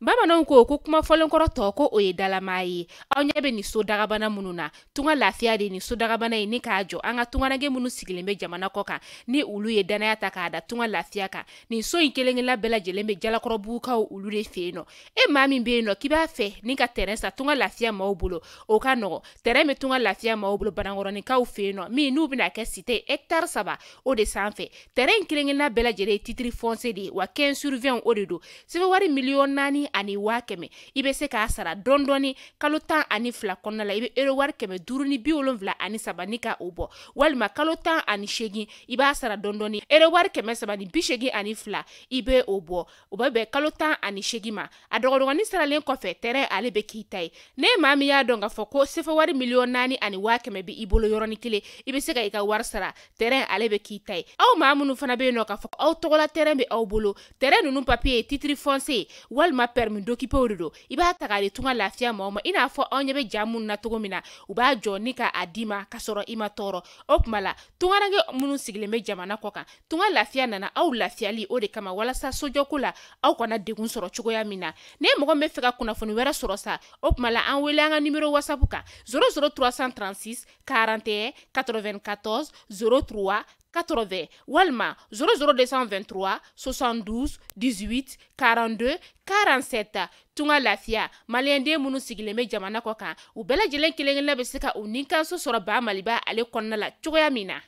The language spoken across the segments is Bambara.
Bamananw ko kuma fɔlen kɔrɔ tɔ ko o ye dalama ye. Aw ɲɛ bɛ ni so dagabana minnu na. Tunga lafiya de ni so dagabana ye ni k'a jɔ an ka tunganage minnu sigilen bɛ jamana kɔ kan ni olu ye danaya ta k'a da tunga lafiya kan. Nin so in kelen-kelenna bɛɛ lajɛlen bɛ jalakɔrɔbugukaw olu de fɛ yen nɔ. E maa min bɛ yen nɔ k'i b'a fɛ ni ka terrain sa tunga lafiya maaw bolo o ka nɔgɔ. Terrain bɛ tunga lafiya maaw bolo Banankɔrɔnikaw fɛ yen nɔ min n'u bɛna kɛ cité hectare 3 o de sanfɛ. Terrain in kelen-kelenna bɛɛ lajɛlen ye titre foncier de ye wa 15/20 o de do. Sɛbɛn wari miliyɔn 4 ani 5000 i bɛ se k'a sara dɔɔni kalo 12 kɔnɔna la i bɛ euro wari 573 ni ka o bɔ walima kalo 18 i b'a sara dɔɔni euro wari 382 i bɛ o bɔ o bɛ bɛn kalo 18 ma a dɔgɔdɔgɔnin saralen kɔfɛ terrain ale bɛ k'i ta ye ne maa min y'a dɔn k'a fɔ ko sɛbɛn wari miliyɔn 4 ani 5000 bɛ i bolo yɔrɔnin kelen i bɛ se ka i ka wari sara terrain ale bɛ k'i ta ye aw maa minnu fana bɛ yen nɔ k'a fɔ aw tɔgɔla terrain bɛ aw bolo terrain ninnu papier ye titre foncier walima permis d'occuper o de do i b'a ta k'a di tunga lafiya maaw ma i n'a fɔ aw ɲɛ bɛ ja minnu na cogo min na u b'a jɔ ni ka a di ma ka sɔrɔ i ma tɔɔrɔ o tuma la tunganage minnu sigilen bɛ jamana kɔ kan tunga lafiya nana aw lafiyali o de kama walasa sojɔko la aw kana degun sɔrɔ cogoya min na ne mɔgɔ min bɛ fɛ ka kunnafoni wɛrɛ sɔrɔ sa o tuma la an wele an ka numéro whatsapp kan 00336 41 94 03 80 walima 00223 72 18 42 47 tunga lafiya maliyɛnden minnu sigilen bɛ jamana kɔ kan u bɛɛ lajɛlen kelen-kelenna bɛ se ka u ni kanso sɔrɔ ba maliba ale kɔnɔna la cogoya min na.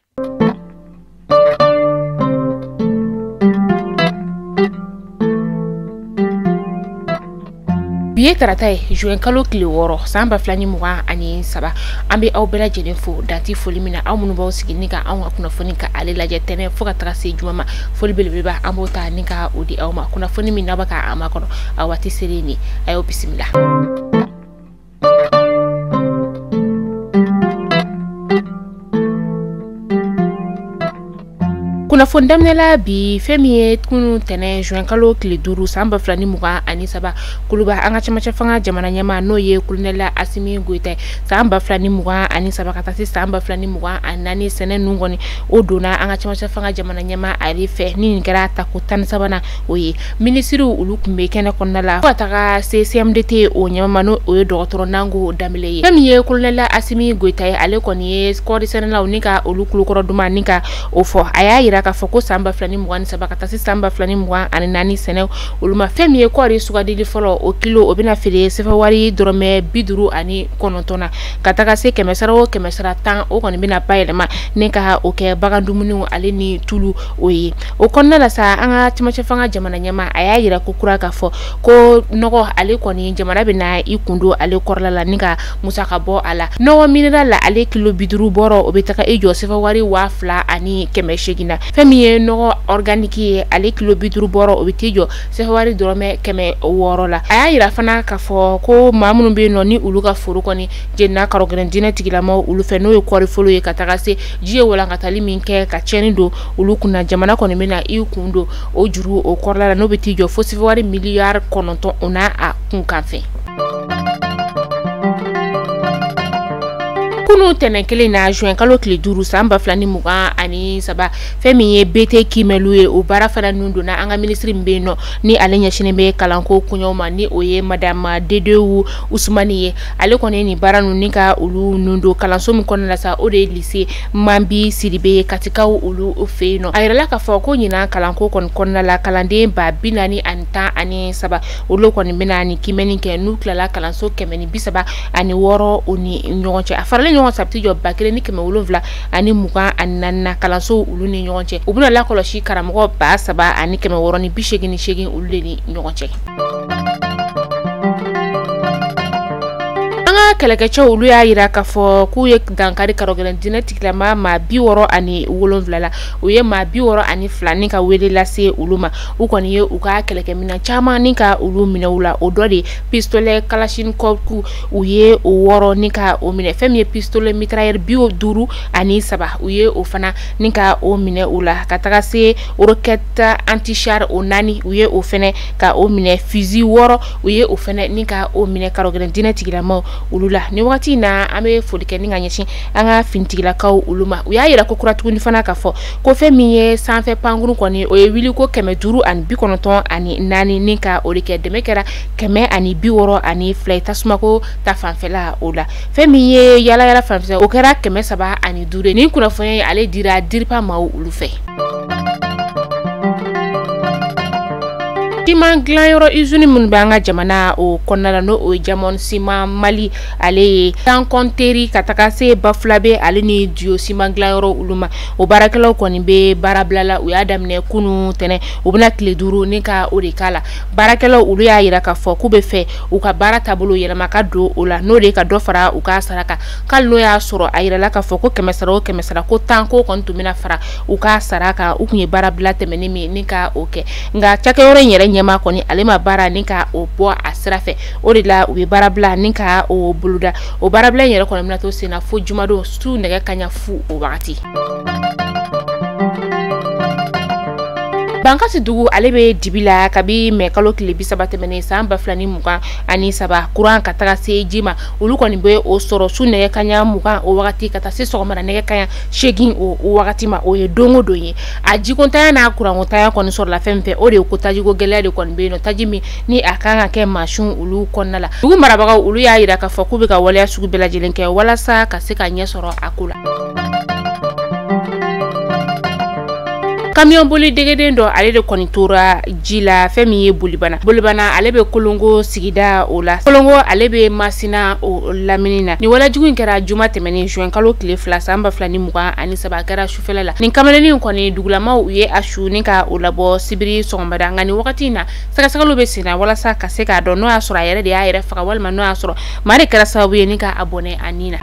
Biye tarata ye juin kalo tile 6 san 2023 an bɛ aw bɛɛ lajɛlen fo dati foli min na aw minnu b'aw sigi ni ka anw ka kunnafoni ka ale lajɛ tɛnɛ fo ka taga se juma ma foli belebeleba an b'o ta ni ka o di aw ma kunnafoni min n'a bɛ ka a makɔnɔ a waati selen ni a y'o bisimila. Kunnafoni daminɛla bi fɛn min ye kunu tɛnɛ juin kalo tile 5 san 2023 kuluba an ka cɛmancɛ fanga jamana ɲɛmaa n'o ye kolonɛla Asimi Goyita san 2023 ka taa se san 2024 sɛnɛ ninnu kɔni o donna an ka cɛmancɛ fanga jamana ɲɛmaa ale fɛ ni nin kɛra tako 13nan o ye minisiriw olu tun bɛ kɛnɛ kɔnɔna la fo ka taga se CMDT o ɲɛmaa n'o ye dɔgɔtɔrɔ Nango Danbɛlɛ ye fɛn min ye kolonɛla Asimi Goyita ye ale kɔni ye kɔɔri sɛnɛlaw ni ka olu kulukɔrɔ duman ni ka o fɔ a y'a yira k'a fɔ ko san 2023 ka taa se san 2024 sɛnɛ olu ma fɛn min ye kɔɔri sugandili fɔlɔ o kilo o bɛna feere sɛfɛ wari dɔrɔmɛ 59 na ka taga se 100 o 110 o kɔni bɛna bayɛlɛma ne ka o kɛ bagan dumuniw ale ni tulu o ye o kɔnɔna la sa an ka cɛmancɛ fanga jamana ɲɛmaa a y'a yira ko kura k'a fɔ ko nɔgɔ ale kɔni jamana bɛna i kundo ale kɔrɔla la ni ka musaka bɔ a la nɔgɔ mineral la ale kilo 50 bɔrɔ o bɛ taga i jɔ sɛfɛ wari 2080 na fɛn min ye nɔgɔ organique ye ale kilo 50 bɔrɔ o bɛ t'i jɔ sɛfɛ wari dɔrɔmɛ 600 la a y'a yira fana k'a fɔ ko maa minnu bɛ yen nɔ ni olu ka foro kɔni jenina karɔgɛrɛn dinɛ tigilamaw olu fɛ n'o ye kɔɔri fɔlɔ ye ka taga se ji ye walankatali min kɛ ka tiɲɛni don olu kunna jamana kɔni bɛna i kun don o juru o kɔrɔla la n'o bɛ t'i jɔ fo sɛfɛ wari miliyari 9 o n'a a kun kanfɛ. Kunu tɛnɛ kelen na juin kalo tile 5 san 2023 fɛn min ye BT Kimelu ye o baara fana nun donna an ka ministre min bɛ yen nɔ ni ale ɲɛsinnen bɛ kalanko kuɲɛw ma ni o ye madame Dedewu Usumani ye ale kɔni ye nin baara nun ni ka olu nun don kalanso min kɔnɔna la sa o de ye lycée Mambi Sidibe ye Katikaw olu fɛ yen nɔ a yirala k'a fɔ ko ɲinan kalanko kɔni kɔnɔna la kalanden 413 olu kɔni bɛna nin kimɛni kɛ n'u tilala kalanso 136 o ni ɲɔgɔn cɛ a faralen ɲɔgɔn sabati jɔ 1724 kalanso olu ni ɲɔgɔn cɛ u bɛna lakɔlɔsi karamɔgɔ 3688 olu de ni ɲɔgɔn cɛ. Kɛlɛkɛcɛw olu y'a yira k'a fɔ k'u ye dankari karɔgɛrɛn dinɛ tigilama maa 67 la u ye maa 62 ni ka wele lase olu ma u kɔni ye u ka kɛlɛkɛminɛn caman ni ka olu minɛ u la o dɔ de pistolet kalashnikov u ye o 6 ni ka o minɛ fɛn min ye pistolet mitrailleur 53 u ye o fana ni ka o minɛ u la ka taga se roquette anti-char o 4 u ye o fɛnɛ ka o minɛ fusil 6 u ye o fɛnɛ ni ka o minɛ karɔgɛrɛn dinɛ tigilama olu olu la ni wagati na an be foli kɛ ni ka ɲɛsin an ka fintigilakaw olu ma u y'a yira ko kura tuguni fana ka fɔ ko fɛn min ye sanfɛ pankuru kɔni o ye wili ko 594 ni ka o de kɛ dɛmɛ kɛra 162 tasuma ko ta fanfɛla o la fɛn min ye yala yala fanfɛ o kɛra 305 ni kunnafoni ale dira diripa ma olu fɛ. Siman dilanyɔrɔ usine minnu bɛ an ka jamana o kɔnɔna la n'o ye Jamon Siman Mali ale ye Tankonteri ka taga se Bafulabe ale ni Dio siman dilanyɔrɔ olu ma o baarakɛlaw kɔni bɛ baarabila la u y'a daminɛ kunun tɛnɛ u bɛna tile 5 ni ka o de k'a la baarakɛlaw olu y'a yira k'a fɔ k'u bɛ fɛ u ka baara taabolo yɛlɛma ka don o la n'o de ka dɔ fara u ka sara kan k'ali n'o y'a sɔrɔ a yirala k'a fɔ ko 100 o 100 ko 10 ko kɔni tun bɛna fara u ka sara kan u tun ye baarabila tɛmɛnen min ni ka o kɛ nka cakɛyɔrɔ in yɛrɛ ɲɛma kɔni ale ma baara ni ka o bɔ a sira fɛ o de la u ye baarabila ni ka o boloda o baarabila in yɛrɛ kɔni bɛna to senna fo jumadon su nɛgɛ kaɲa fu o wagati. Bankasi dugu ale be dibila kabi me kalo kile 30 tɛmɛnen san 2023 kuran ka taga se jima olu kɔni be o sɔrɔ su nɛgɛ kaɲa 20 o wagati ka taa se sɔgɔmada nɛgɛ kaɲa 8 o wagati ma o ye dongo don ye a jikontanya n'a kurankontanya kɔni sɔrɔla fɛn fɛ o de ye ko tajiko gɛlɛya de kɔni be no taji min ni a kan ka kɛ masun olu kɔnɔna la dugu marabagaw olu y'a yira ka fɔ k'u be ka waleya sugu bɛɛ lajɛlen kɛ walasa ka se ka ɲɛ sɔrɔ a ko la. Camion boli degeden dɔ ale de kɔni tora ji la fɛn min ye bolibana ale be Kolongo sigida o la Kolongo ale be Masina o lamini na ni walajugu in kɛra juma tɛmɛnen juin kalo tile 2 san 2023 kɛra sufɛla la nin kamalenin kɔni dugulamaw u ye a su ni ka o labɔ sibiri sɔgɔmada nka ni wagati na sɛgɛsɛgɛliw be senna walasa ka se k'a dɔn n'o y'a sɔrɔ a yɛrɛ de y'a yɛrɛ faga walima n'o y'a sɔrɔ maa de kɛra sababu ye ni ka a bɔnɛ a nin na.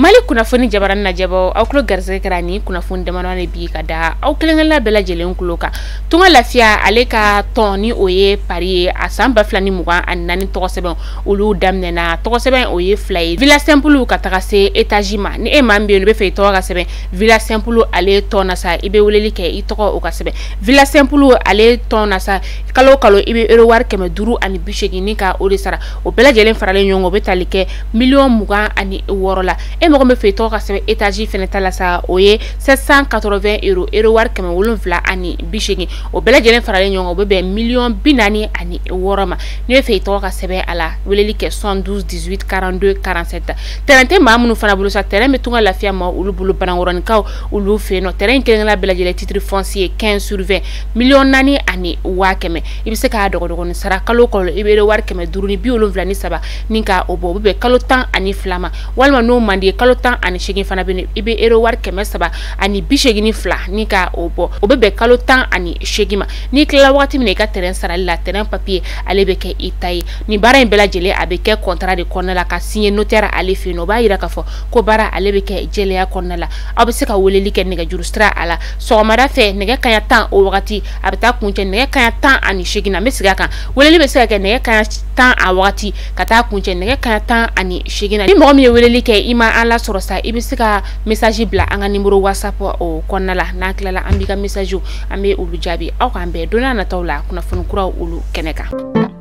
Mali kunnafoni jabaran najabo aw kulo garzɛ kɛra ni kunnafoni damadɔni bi ka da aw kelenkelenla bɛɛ lajɛlen kulo kan tunga lafiya ale ka tɔn ni o ye pari a san 2024 tɔgɔ sɛbɛn olu daminɛna tɔgɔ sɛbɛn o ye 2 ye villa simple ka taga se étage ma ni e man be no be fɛ i tɔgɔ ka sɛbɛn villa simple ale tɔn na sa i be weleli kɛ i tɔgɔ o ka sɛbɛn villa simple ale tɔn na sa kalo i be euro wari 580 ni ka o de sara o bɛɛ lajɛlen faralen ɲɔgɔn o be tali kɛ $26,000 la mɔgɔ me fe to ka sɛbɛn étage fɛnɛ ta la sa o ye 780 euros wari 780 o bɛɛ lajɛlen faralen ɲɔgɔn o be bɛn $46,000 ma ni be fe to ka sɛbɛn a la weleli kɛ 72 18 42 47 terrain tɛ maa minnu fana bolo sa terrain be tunga lafiya ma olu bolo banankɔrɔnikaw olu fe no terrain kelenla bɛɛ lajɛlen titre foncier 15/20 $4,100,000 i be se ka dɔgɔdɔgɔni sara kalo i be wari 573 ni ka o bɔ o be bɛn kalo 12 ma walima no mandi kalo 18 fana be i be euro wari 382 ni ka o bɔ o be bɛn kalo 18 ma ni kila wagati min i ka terrain sarali la terrain papier ale be kɛ i ta ye ni baara in bɛɛ lajɛlen a be kɛ contrat de kɔnɔna la ka signer notaire ale fe no b'a yira ka fɔ ko baara ale be kɛ jɛlɛya kɔnɔna la aw be se ka weleli kɛ nɛgɛjuru sira a la sɔgɔmada fɛ nɛgɛ kaɲa 10 o wagati a be taa kuncɛ nɛgɛ kaɲa 18 na me siga kan weleli be se ka kɛ nɛgɛ kaɲa 10 a wagati ka taa kuncɛ nɛgɛ kaɲa 18 na ni mɔgɔ min ye weleli kɛ i ma an la sɔrɔ sa i be se ka message bila an ka numéro WhatsApp o kɔnɔna la n'an tilala an b'i ka message an be olu jaabi aw k'an bɛɛ donna nataw la kunnafoni kuraw olu kɛnɛ kan.